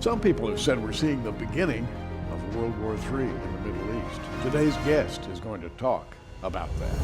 Some people have said we're seeing the beginning of World War III in the Middle East. Today's guest is going to talk about that.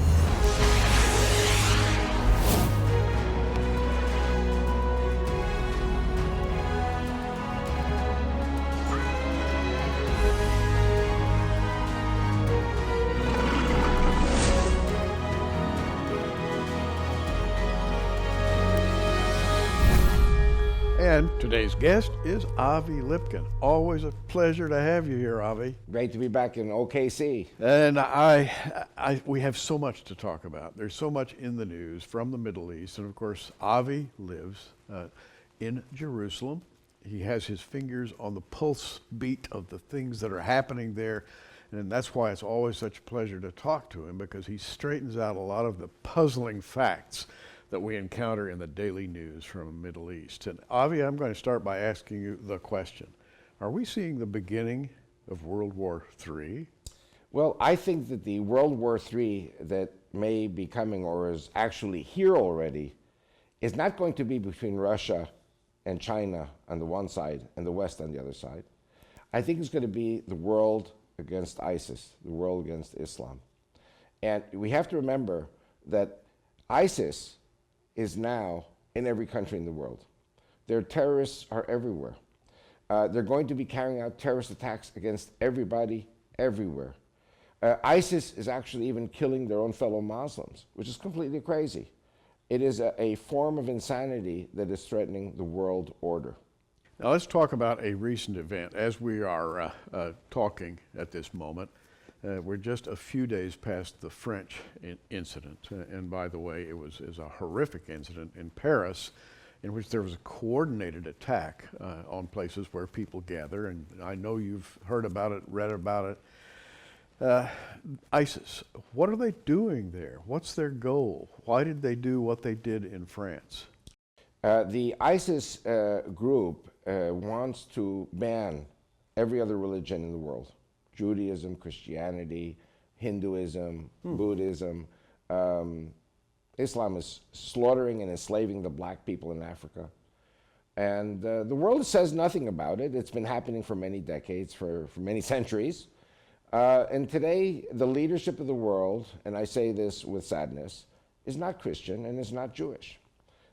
And today's guest is Avi Lipkin. Always a pleasure to have you here, Avi. Great to be back in OKC. And we have so much to talk about. There's so much in the news from the Middle East. And of course, Avi lives in Jerusalem. He has his fingers on the pulse beat of the things that are happening there. And that's why it's always such a pleasure to talk to him, because he straightens out a lot of the puzzling facts that we encounter in the daily news from the Middle East. And Avi, I'm going to start by asking you the question. Are we seeing the beginning of World War III? Well, I think that the World War III that may be coming, or is actually here already, is not going to be between Russia and China on the one side and the West on the other side. I think it's going to be the world against ISIS, the world against Islam. And we have to remember that ISIS is now in every country in the world. Their terrorists are everywhere. They're going to be carrying out terrorist attacks against everybody, everywhere. ISIS is actually even killing their own fellow Muslims, which is completely crazy. It is a form of insanity that is threatening the world order. Now let's talk about a recent event. As we are talking at this moment, we're just a few days past the French incident. And by the way, it was a horrific incident in Paris in which there was a coordinated attack on places where people gather. And I know you've heard about it, read about it. ISIS, what are they doing there? What's their goal? Why did they do what they did in France? The ISIS group wants to ban every other religion in the world. Judaism, Christianity, Hinduism, Buddhism. Islam is slaughtering and enslaving the black people in Africa. And the world says nothing about it. It's been happening for many decades, for many centuries. And today, the leadership of the world, and I say this with sadness, is not Christian and is not Jewish.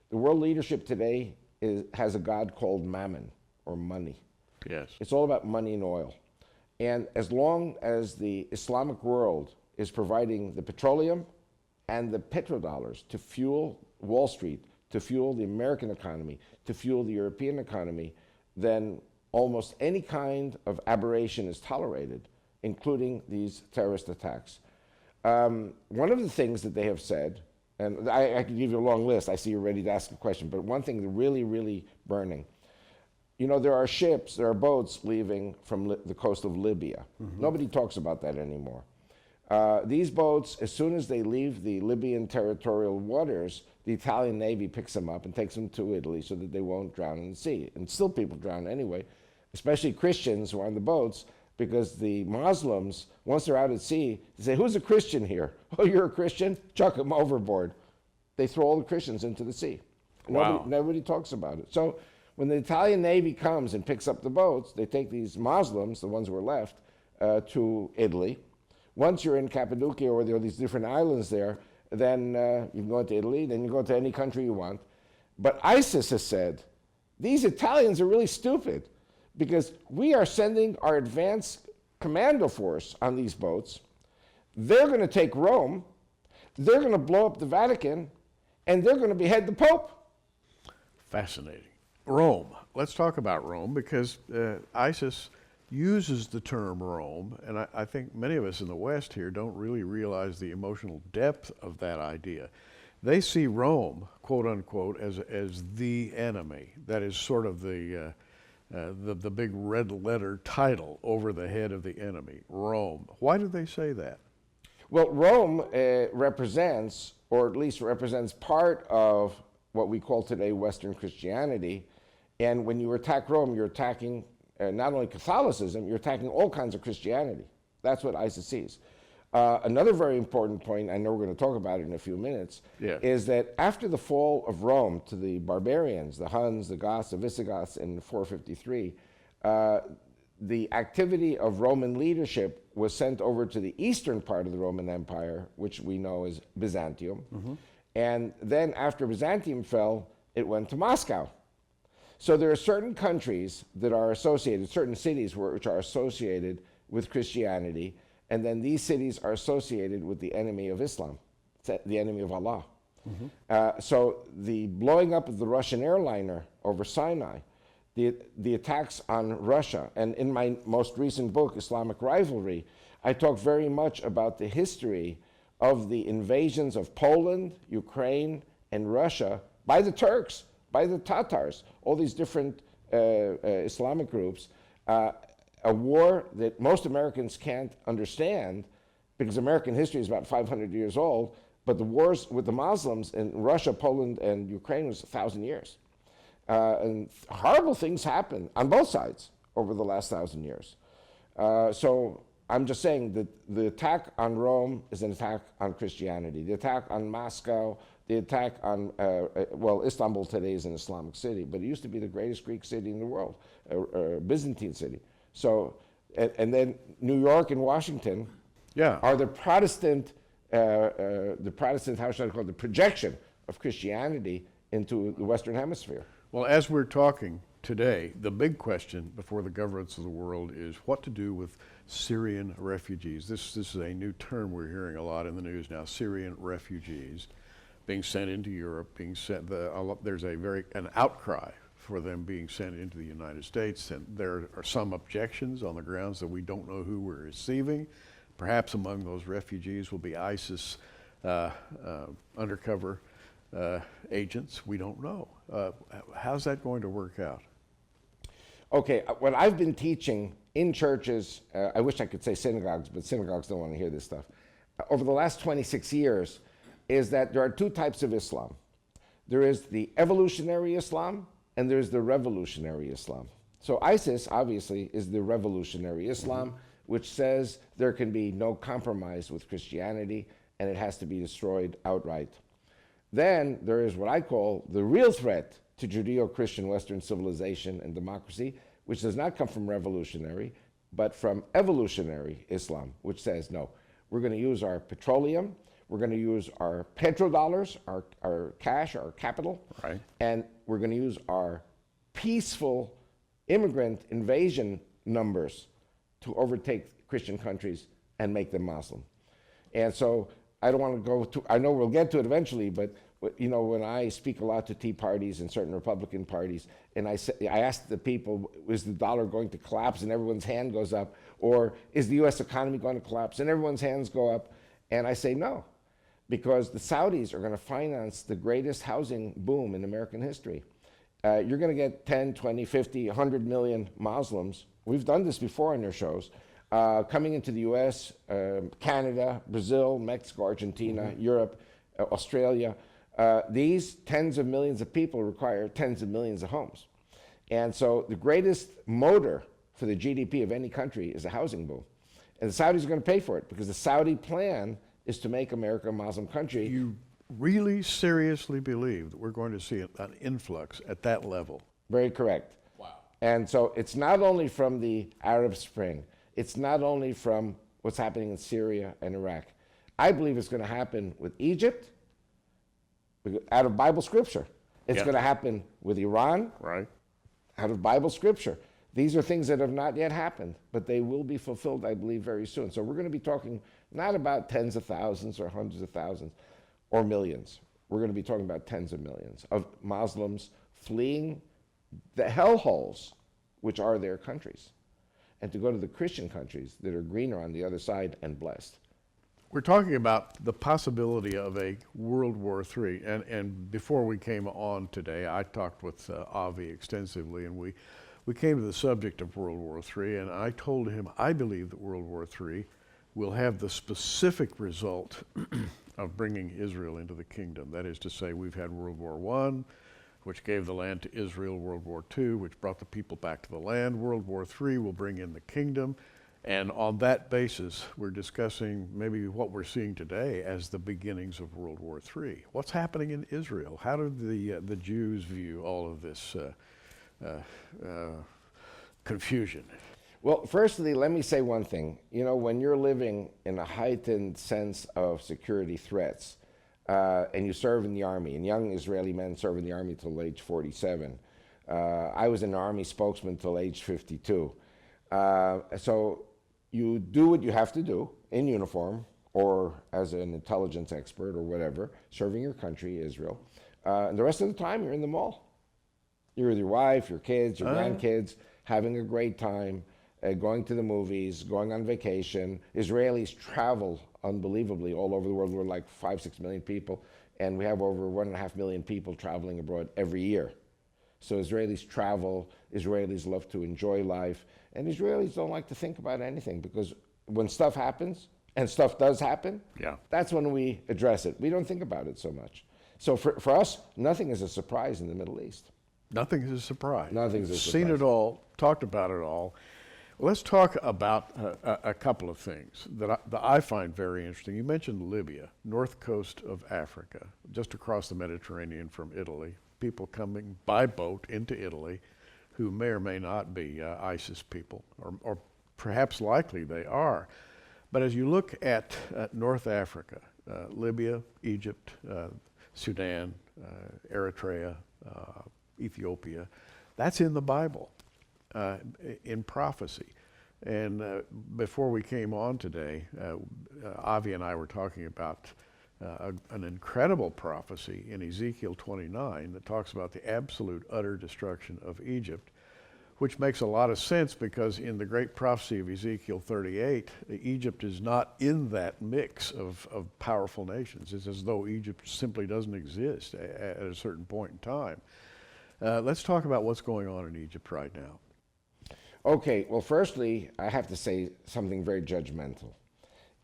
The world leadership today has a god called Mammon, or money. Yes. It's all about money and oil. And as long as the Islamic world is providing the petroleum and the petrodollars to fuel Wall Street, to fuel the American economy, to fuel the European economy, then almost any kind of aberration is tolerated, including these terrorist attacks. One of the things that they have said, and I could give you a long list, I see you're ready to ask a question, but one thing that's really, really burning. You know, there are ships, there are boats leaving from the coast of Libya. Nobody talks about that anymore. These boats, as soon as they leave the Libyan territorial waters, the Italian Navy picks them up and takes them to Italy so that they won't drown in the sea. And still people drown anyway, especially Christians who are on the boats, because the Muslims, once they're out at sea, they say, who's a Christian here? Oh, you're a Christian? Chuck them overboard. They throw all the Christians into the sea. Wow. Nobody talks about it. So when the Italian Navy comes and picks up the boats, they take these Muslims, the ones who are left, to Italy. Once you're in Cappadocia, or there are these different islands there, then you can go to Italy, then you go to any country you want. But ISIS has said, these Italians are really stupid, because we are sending our advanced commando force on these boats. They're going to take Rome, they're going to blow up the Vatican, and they're going to behead the Pope. Fascinating. Rome. Let's talk about Rome, because ISIS uses the term Rome, and I think many of us in the West here don't really realize the emotional depth of that idea. They see Rome, quote unquote, as the enemy. That is sort of the big red letter title over the head of the enemy, Rome. Why do they say that? Well, Rome represents, or at least represents, part of what we call today Western Christianity. And when you attack Rome, you're attacking not only Catholicism, you're attacking all kinds of Christianity. That's what ISIS sees. Another very important point, I know we're going to talk about it in a few minutes, is that after the fall of Rome to the barbarians, the Huns, the Goths, the Visigoths in 453, The activity of Roman leadership was sent over to the eastern part of the Roman Empire, which we know as Byzantium. And then after Byzantium fell, it went to Moscow. So there are certain countries that are associated, certain cities which are associated with Christianity, and then these cities are associated with the enemy of Islam, the enemy of Allah. So the blowing up of the Russian airliner over Sinai, the attacks on Russia, and in my most recent book, Islamic Rivalry, I talk very much about the history of the invasions of Poland, Ukraine, and Russia by the Turks, by the Tatars, all these different Islamic groups, a war that most Americans can't understand because American history is about 500 years old, but the wars with the Muslims in Russia, Poland, and Ukraine was 1,000 years. And horrible things happened on both sides over the last 1,000 years. So I'm just saying that the attack on Rome is an attack on Christianity. The attack on Moscow, the attack on, well, Istanbul today is an Islamic city, but it used to be the greatest Greek city in the world, a Byzantine city. So, and then New York and Washington are the Protestant, how should I call it, the projection of Christianity into the Western Hemisphere. Well, as we're talking today, the big question before the governments of the world is what to do with Syrian refugees. This is a new term we're hearing a lot in the news now, Syrian refugees being sent into Europe, being sent, there's an outcry for them being sent into the United States, and there are some objections on the grounds that we don't know who we're receiving. Perhaps among those refugees will be ISIS undercover agents. We don't know. How's that going to work out? Okay, what I've been teaching in churches, I wish I could say synagogues, but synagogues don't want to hear this stuff, over the last 26 years, is that there are two types of Islam. There is the evolutionary Islam, and there's the revolutionary Islam. So ISIS, obviously, is the revolutionary Islam, which says there can be no compromise with Christianity, and it has to be destroyed outright. Then there is what I call the real threat to Judeo-Christian Western civilization and democracy, which does not come from revolutionary, but from evolutionary Islam, which says, no, we're going to use our petroleum, we're going to use our petrodollars, our cash, our capital, and we're going to use our peaceful immigrant invasion numbers to overtake Christian countries and make them Muslim. And so I don't want to go to, I know we'll get to it eventually, but you know, when I speak a lot to Tea parties and certain Republican parties, and I ask the people, is the dollar going to collapse? And everyone's hand goes up. Or is the US economy going to collapse? And everyone's hands go up. And I say no, because the Saudis are going to finance the greatest housing boom in American history. You're going to get 10, 20, 50, 100 million Muslims. We've done this before on your shows. Coming into the US, Canada, Brazil, Mexico, Argentina, Europe, Australia. These tens of millions of people require tens of millions of homes. And so the greatest motor for the GDP of any country is a housing boom. And the Saudis are going to pay for it because the Saudi plan is to make America a Muslim country. You really seriously believe that we're going to see an influx at that level? Very correct. Wow. And so it's not only from the Arab Spring, it's not only from what's happening in Syria and Iraq. I believe it's going to happen with Egypt, out of Bible scripture. It's going to happen with Iran, out of Bible scripture. These are things that have not yet happened, but they will be fulfilled, I believe, very soon. So we're going to be talking not about tens of thousands or hundreds of thousands or millions. We're going to be talking about tens of millions of Muslims fleeing the hellholes, which are their countries, and to go to the Christian countries that are greener on the other side and blessed. We're talking about the possibility of a World War III, and before we came on today, I talked with Avi extensively, and we came to the subject of World War III, and I told him I believe that World War III will have the specific result of bringing Israel into the kingdom. That is to say, we've had World War I, which gave the land to Israel, World War II, which brought the people back to the land. World War III will bring in the kingdom. And on that basis, we're discussing maybe what we're seeing today as the beginnings of World War III. What's happening in Israel? How do the Jews view all of this confusion. Well, firstly, let me say one thing. You know, when you're living in a heightened sense of security threats, and you serve in the army, and young Israeli men serve in the army till age 47. I was an army spokesman till age 52. So you do what you have to do in uniform or as an intelligence expert or whatever, serving your country, Israel. And the rest of the time, you're in the mall. You're with your wife, your kids, your grandkids, having a great time, going to the movies, going on vacation. Israelis travel unbelievably all over the world. We're like 5-6 million people, and we have over 1.5 million people traveling abroad every year. So Israelis travel, Israelis love to enjoy life, and Israelis don't like to think about anything, because when stuff happens, and stuff does happen, that's when we address it. We don't think about it so much. So for us, nothing is a surprise in the Middle East. Nothing is a surprise. Nothing's a surprise. Seen it all, talked about it all. Let's talk about a couple of things that I find very interesting. You mentioned Libya, north coast of Africa, just across the Mediterranean from Italy. People coming by boat into Italy who may or may not be ISIS people, or perhaps likely they are. But as you look at North Africa, Libya, Egypt, Sudan, Eritrea, Ethiopia, that's in the Bible. In prophecy. And before we came on today, Avi and I were talking about an incredible prophecy in Ezekiel 29 that talks about the absolute utter destruction of Egypt, which makes a lot of sense because in the great prophecy of Ezekiel 38, Egypt is not in that mix of powerful nations. It's as though Egypt simply doesn't exist at a certain point in time. Let's talk about what's going on in Egypt right now. Okay, well, firstly, I have to say something very judgmental.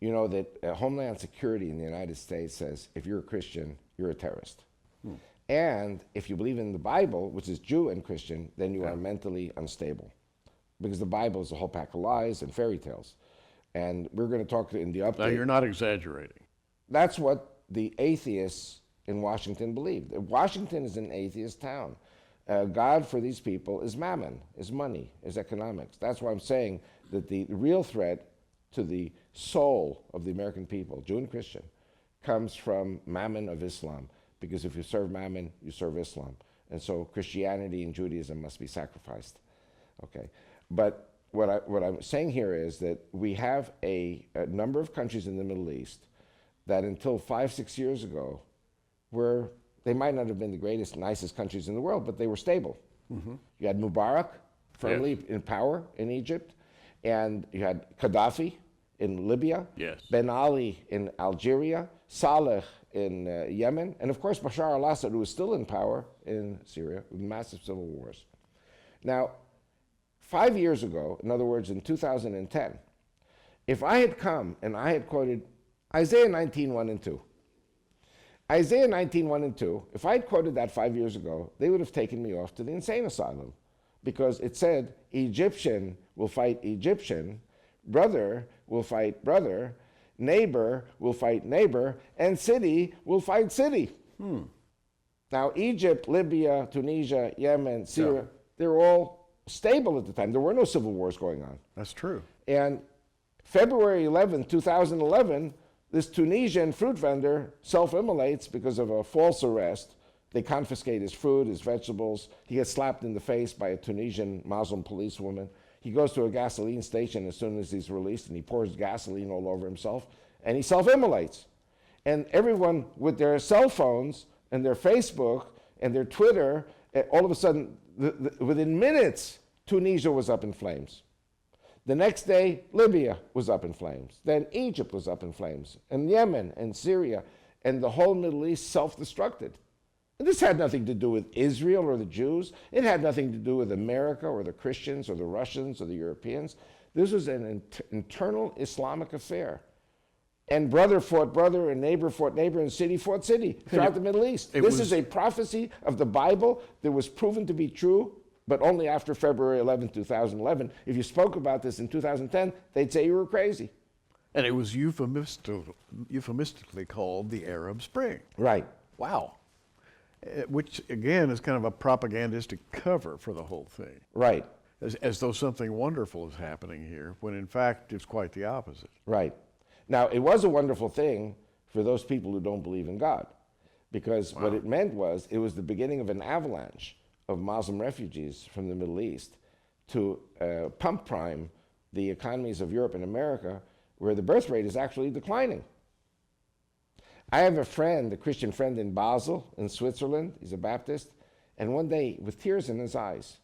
You know that Homeland Security in the United States says if you're a Christian, you're a terrorist. And if you believe in the Bible, which is Jew and Christian, then you are mentally unstable. Because the Bible is a whole pack of lies and fairy tales. And we're going to talk in the update. Now, you're not exaggerating. That's what the atheists in Washington believe. Washington is an atheist town. God for these people is mammon, is money, is economics. That's why I'm saying that the real threat to the soul of the American people, Jew and Christian, comes from mammon of Islam. Because if you serve mammon, you serve Islam. And so Christianity and Judaism must be sacrificed. Okay. But what I'm saying here is that we have a number of countries in the Middle East that until 5-6 years ago were, they might not have been the greatest, nicest countries in the world, but they were stable. You had Mubarak firmly in power in Egypt, and you had Gaddafi in Libya, Ben Ali in Algeria, Saleh in Yemen, and of course Bashar al-Assad, who is still in power in Syria with massive civil wars. Now, 5 years ago, in other words, in 2010, if I had come and I had quoted Isaiah 19:1 and 2, Isaiah 19:1 and 2, if I had quoted that 5 years ago, they would have taken me off to the insane asylum, because it said Egyptian will fight Egyptian, brother will fight brother, neighbor will fight neighbor, and city will fight city. Now, Egypt, Libya, Tunisia, Yemen, Syria, they were all stable at the time. There were no civil wars going on. That's true. And February 11, 2011, this Tunisian fruit vendor self-immolates because of a false arrest. They confiscate his fruit, his vegetables. He gets slapped in the face by a Tunisian Muslim policewoman. He goes to a gasoline station as soon as he's released, and he pours gasoline all over himself, and he self-immolates. And everyone with their cell phones and their Facebook and their Twitter, all of a sudden, within minutes, Tunisia was up in flames. The next day, Libya was up in flames. Then Egypt was up in flames, and Yemen and Syria, and the whole Middle East self-destructed. And this had nothing to do with Israel or the Jews. It had nothing to do with America or the Christians or the Russians or the Europeans. This was an internal Islamic affair. And brother fought brother, and neighbor fought neighbor, and city fought city throughout the Middle East. This is a prophecy of the Bible that was proven to be true, but only after February 11, 2011. If you spoke about this in 2010, they'd say you were crazy. And it was euphemistically called the Arab Spring. Right. Wow. Which, again, is kind of a propagandistic cover for the whole thing. Right. as though something wonderful is happening here, when in fact it's quite the opposite. Right. Now, it was a wonderful thing for those people who don't believe in God, because what it meant was it was the beginning of an avalanche of Muslim refugees from the Middle East to pump prime the economies of Europe and America, where the birth rate is actually declining. I have a friend, a Christian friend in Basel, in Switzerland. He's a Baptist. And one day, with tears in his eyes,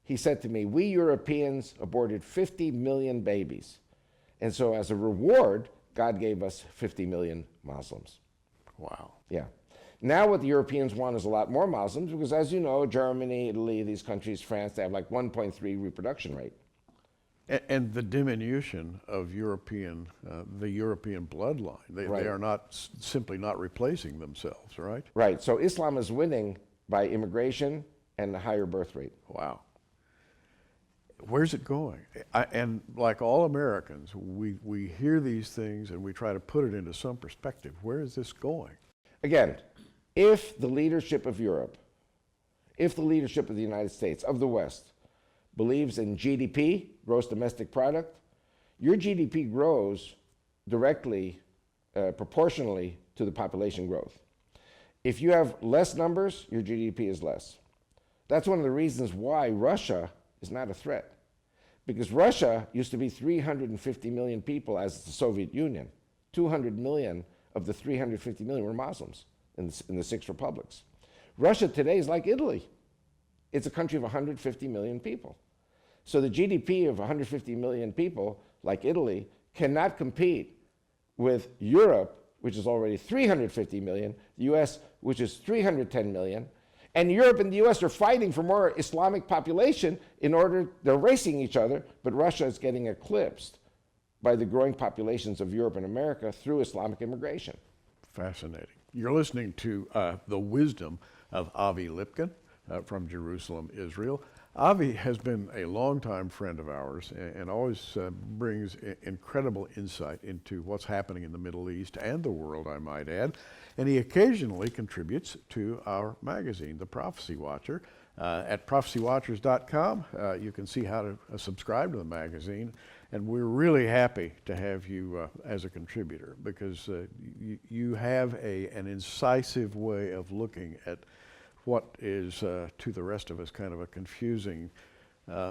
he said to me, "We Europeans aborted 50 million babies. And so as a reward, God gave us 50 million Muslims." Wow. Yeah. Now what the Europeans want is a lot more Muslims, because as you know, Germany, Italy, these countries, France, they have like 1.3 reproduction rate. And the diminution of European, the European bloodline. They are not simply not replacing themselves, right? Right. So Islam is winning by immigration and a higher birth rate. Wow. Where's it going? And like all Americans, we hear these things and we try to put it into some perspective. Where is this going? Again, if the leadership of Europe, if the leadership of the United States, of the West, believes in GDP, gross domestic product, your GDP grows directly, proportionally to the population growth. If you have less numbers, your GDP is less. That's one of the reasons why Russia is not a threat. Because Russia used to be 350 million people as the Soviet Union. 200 million of the 350 million were Muslims in the 6 republics. Russia today is like Italy. It's a country of 150 million people. So the GDP of 150 million people, like Italy, cannot compete with Europe, which is already 350 million, the US, which is 310 million, and Europe and the US are fighting for more Islamic population they're racing each other, but Russia is getting eclipsed by the growing populations of Europe and America through Islamic immigration. Fascinating. You're listening to The Wisdom of Avi Lipkin from Jerusalem, Israel. Avi has been a longtime friend of ours and always brings incredible insight into what's happening in the Middle East and the world, I might add. And he occasionally contributes to our magazine, The Prophecy Watcher. At prophecywatchers.com, you can see how to subscribe to the magazine. And we're really happy to have you as a contributor, because you have an incisive way of looking at what is, to the rest of us, kind of a confusing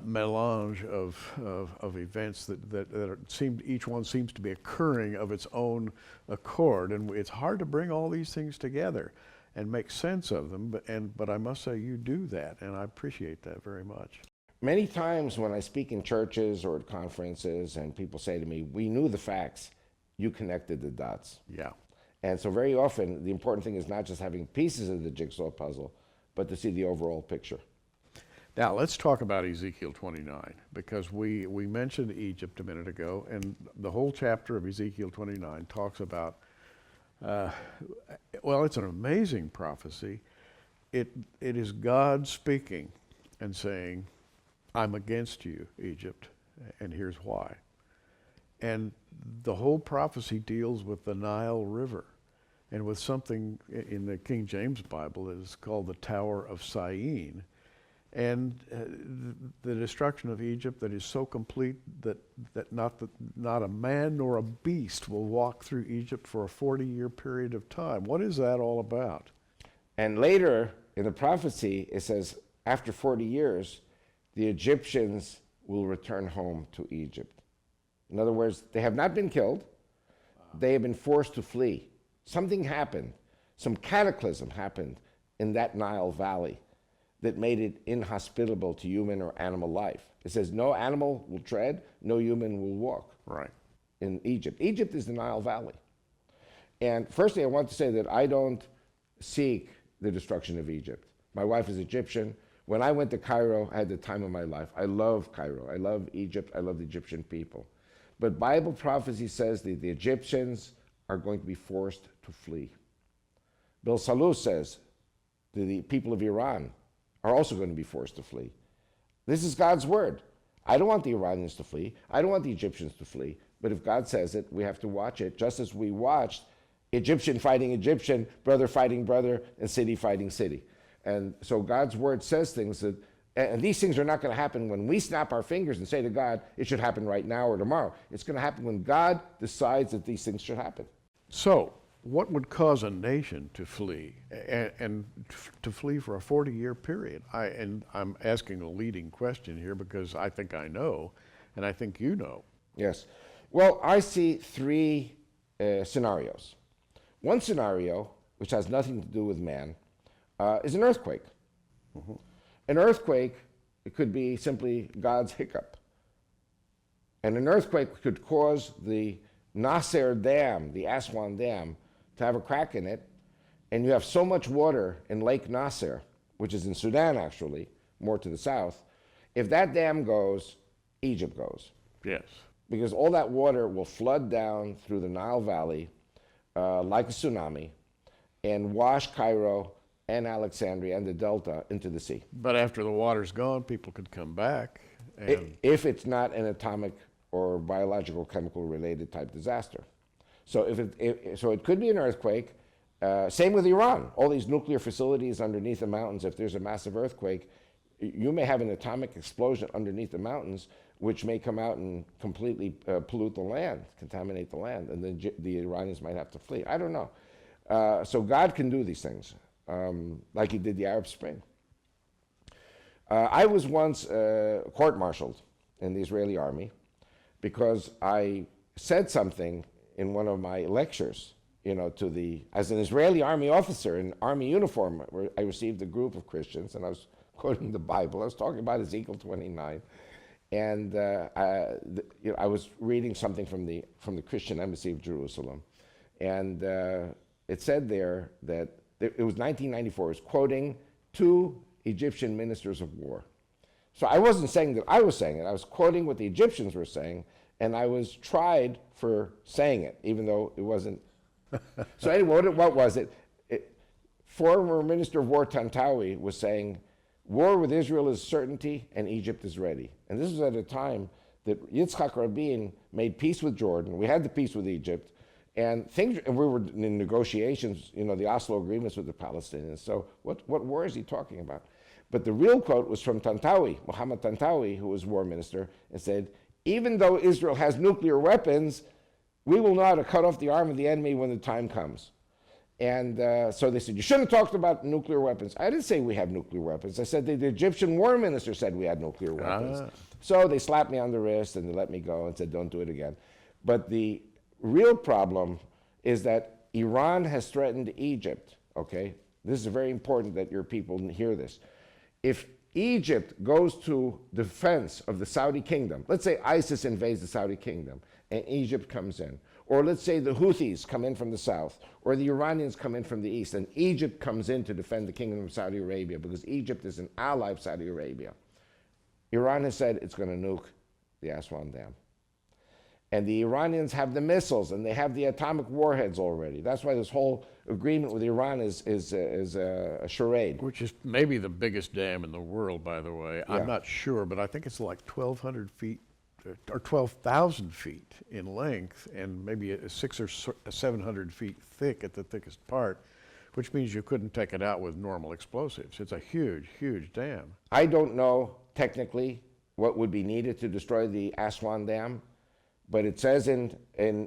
melange of events that each one seems to be occurring of its own accord. And it's hard to bring all these things together and make sense of them, but I must say you do that, and I appreciate that very much. Many times when I speak in churches or at conferences and people say to me, "We knew the facts, you connected the dots." Yeah. And so very often the important thing is not just having pieces of the jigsaw puzzle, but to see the overall picture. Now let's talk about Ezekiel 29, because we mentioned Egypt a minute ago, and the whole chapter of Ezekiel 29 talks about, well, it's an amazing prophecy. It is God speaking and saying, "I'm against you, Egypt, and here's why." And the whole prophecy deals with the Nile River and with something in the King James Bible that is called the Tower of Syene, and the destruction of Egypt that is so complete that not a man nor a beast will walk through Egypt for a 40-year period of time. What is that all about? And later in the prophecy, it says, after 40 years, the Egyptians will return home to Egypt. In other words, they have not been killed. They have been forced to flee. Something happened. Some cataclysm happened in that Nile Valley that made it inhospitable to human or animal life. It says no animal will tread, no human will walk. Right. In Egypt. Egypt is the Nile Valley. And firstly, I want to say that I don't seek the destruction of Egypt. My wife is Egyptian. When I went to Cairo, I had the time of my life. I love Cairo. I love Egypt. I love the Egyptian people. But Bible prophecy says that the Egyptians are going to be forced to flee. Bill Salou says that the people of Iran are also going to be forced to flee. This is God's word. I don't want the Iranians to flee. I don't want the Egyptians to flee. But if God says it, we have to watch it, just as we watched Egyptian fighting Egyptian, brother fighting brother, and city fighting city. And so God's word says things that And these things are not going to happen when we snap our fingers and say to God, it should happen right now or tomorrow. It's going to happen when God decides that these things should happen. So, what would cause a nation to flee, and to flee for a 40-year period? I'm asking a leading question here because I think I know, and I think you know. Yes. Well, I see three scenarios. One scenario, which has nothing to do with man, is an earthquake. Mm-hmm. An earthquake, it could be simply God's hiccup. And an earthquake could cause the Nasser Dam, the Aswan Dam, to have a crack in it, and you have so much water in Lake Nasser, which is in Sudan actually, more to the south. If that dam goes, Egypt goes. Yes. Because all that water will flood down through the Nile Valley like a tsunami and wash Cairo and Alexandria and the Delta into the sea. But after the water's gone, people could come back. And if it's not an atomic or biological chemical related type disaster. So it could be an earthquake. Same with Iran. All these nuclear facilities underneath the mountains, if there's a massive earthquake, you may have an atomic explosion underneath the mountains, which may come out and completely pollute the land, contaminate the land, and then the Iranians might have to flee. I don't know. So God can do these things, like he did the Arab Spring. I was once court-martialed in the Israeli army because I said something in one of my lectures, as an Israeli army officer in army uniform, where I received a group of Christians, and I was quoting the Bible. I was talking about Ezekiel 29, and I was reading something from the Christian embassy of Jerusalem, and it said there that it was 1994. It was quoting two Egyptian ministers of war. So I wasn't saying that I was saying it. I was quoting what the Egyptians were saying, and I was tried for saying it, even though it wasn't. So anyway, what was it? Former Minister of War Tantawi was saying, war with Israel is certainty and Egypt is ready. And this was at a time that Yitzhak Rabin made peace with Jordan. We had the peace with Egypt. And we were in negotiations, the Oslo agreements with the Palestinians. So what war is he talking about? But the real quote was from Tantawi, Mohammed Tantawi, who was war minister, and said, even though Israel has nuclear weapons, we will know how to cut off the arm of the enemy when the time comes. And so they said, you shouldn't have talked about nuclear weapons. I didn't say we have nuclear weapons. I said the Egyptian war minister said we had nuclear weapons. So they slapped me on the wrist and they let me go and said, don't do it again. But the real problem is that Iran has threatened Egypt, okay? This is very important that your people hear this. If Egypt goes to defense of the Saudi kingdom, let's say ISIS invades the Saudi kingdom and Egypt comes in, or let's say the Houthis come in from the south, or the Iranians come in from the east, and Egypt comes in to defend the kingdom of Saudi Arabia because Egypt is an ally of Saudi Arabia. Iran has said it's going to nuke the Aswan Dam. And the Iranians have the missiles, and they have the atomic warheads already. That's why this whole agreement with Iran is a charade. Which is maybe the biggest dam in the world, by the way. Yeah. I'm not sure, but I think it's like 1,200 feet or 12,000 feet in length, and maybe 600 or 700 feet thick at the thickest part, which means you couldn't take it out with normal explosives. It's a huge, huge dam. I don't know technically what would be needed to destroy the Aswan Dam, but it says in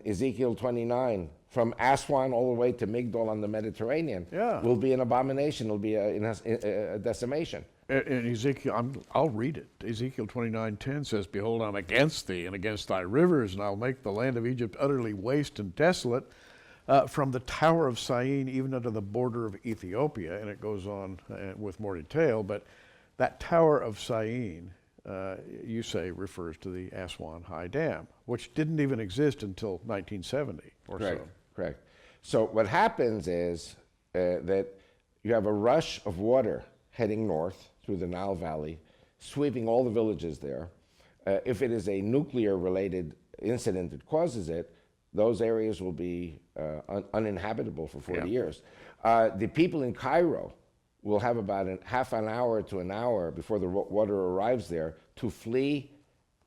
Ezekiel 29, from Aswan all the way to Migdol on the Mediterranean, will be an abomination, will be a decimation. In Ezekiel, I'll read it. Ezekiel 29:10 says, behold, I'm against thee and against thy rivers, and I'll make the land of Egypt utterly waste and desolate, from the tower of Syene even unto the border of Ethiopia. And it goes on with more detail, but that tower of Syene, you say, refers to the Aswan High Dam, which didn't even exist until 1970 or so. Correct. So what happens is that you have a rush of water heading north through the Nile Valley, sweeping all the villages there. If it is a nuclear-related incident that causes it, those areas will be uninhabitable for 40 years. The people in Cairo will have about half an hour to an hour before the water arrives there to flee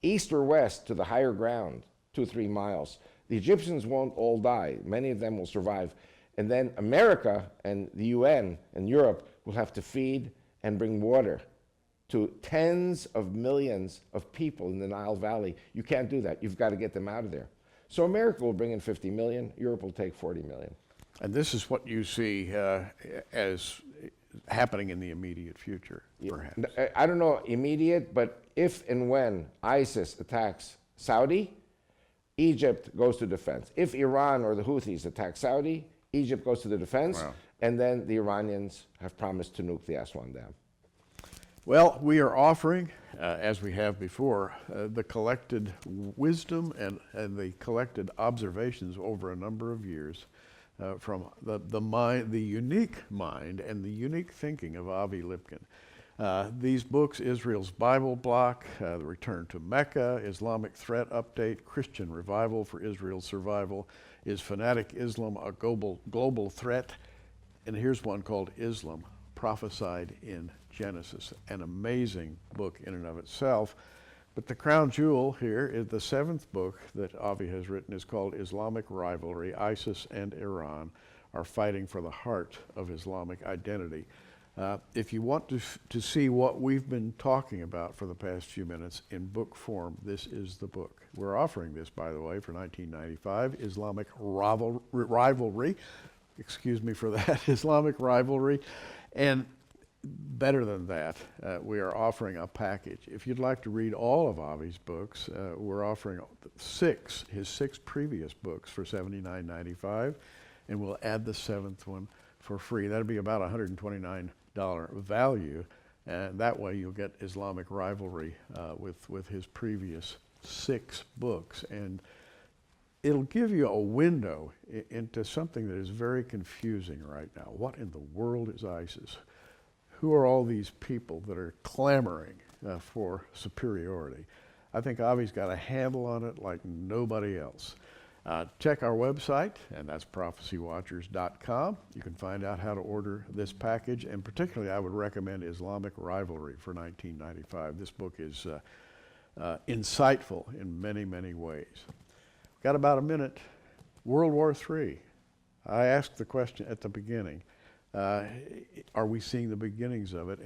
east or west to the higher ground, 2 or 3 miles. The Egyptians won't all die. Many of them will survive. And then America and the UN and Europe will have to feed and bring water to tens of millions of people in the Nile Valley. You can't do that. You've got to get them out of there. So America will bring in 50 million, Europe will take 40 million. And this is what you see as happening in the immediate future, perhaps. I don't know immediate, but if and when ISIS attacks Saudi, Egypt goes to defense. If Iran or the Houthis attack Saudi, Egypt goes to the defense, Wow. and then the Iranians have promised to nuke the Aswan Dam. Well, we are offering, as we have before, the collected wisdom and the collected observations over a number of years from the unique mind and the unique thinking of Avi Lipkin. These books, Israel's Bible Block, The Return to Mecca, Islamic Threat Update, Christian Revival for Israel's Survival, Is Fanatic Islam a Global Threat? And here's one called Islam, Prophesied in Genesis, an amazing book in and of itself. But the crown jewel here is the seventh book that Avi has written is called Islamic Rivalry. ISIS and Iran are fighting for the heart of Islamic identity. If you want to see what we've been talking about for the past few minutes in book form, this is the book. We're offering this, by the way, for $19.95, Islamic Rivalry. Excuse me for that, Islamic Rivalry. And better than that, we are offering a package. If you'd like to read all of Avi's books, we're offering his six previous books for $79.95, and we'll add the seventh one for free. That'll be about $129 value, and that way you'll get Islamic Rivalry with his previous six books. And it'll give you a window into something that is very confusing right now. What in the world is ISIS? Who are all these people that are clamoring for superiority? I think Avi's got a handle on it like nobody else. Check our website, and that's prophecywatchers.com. You can find out how to order this package, and particularly I would recommend Islamic Rivalry for $19.95. This book is insightful in many, many ways. Got about a minute. World War III. I asked the question at the beginning. Are we seeing the beginnings of it?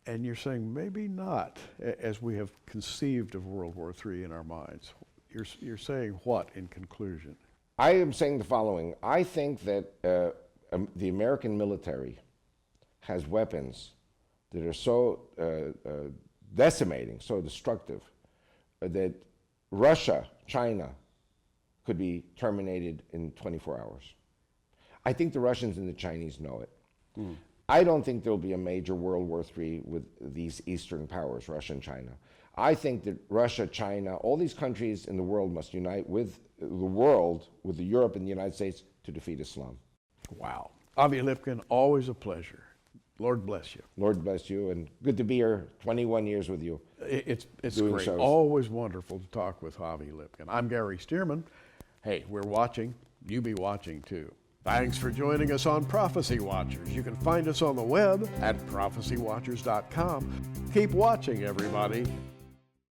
And you're saying maybe not, as we have conceived of World War III in our minds. You're saying what in conclusion? I am saying the following. I think that the American military has weapons that are so decimating, so destructive, that Russia, China, could be terminated in 24 hours. I think the Russians and the Chinese know it. I don't think there'll be a major World War III with these Eastern powers, Russia and China. I think that Russia, China, all these countries in the world must unite with the world, with Europe and the United States, to defeat Islam. Wow. Avi Lipkin, always a pleasure. Lord bless you. Lord bless you, and good to be here 21 years with you. It's doing great. shows. Always wonderful to talk with Avi Lipkin. I'm Gary Stearman. Hey, we're watching. You be watching too. Thanks for joining us on Prophecy Watchers. You can find us on the web at prophecywatchers.com. Keep watching, everybody.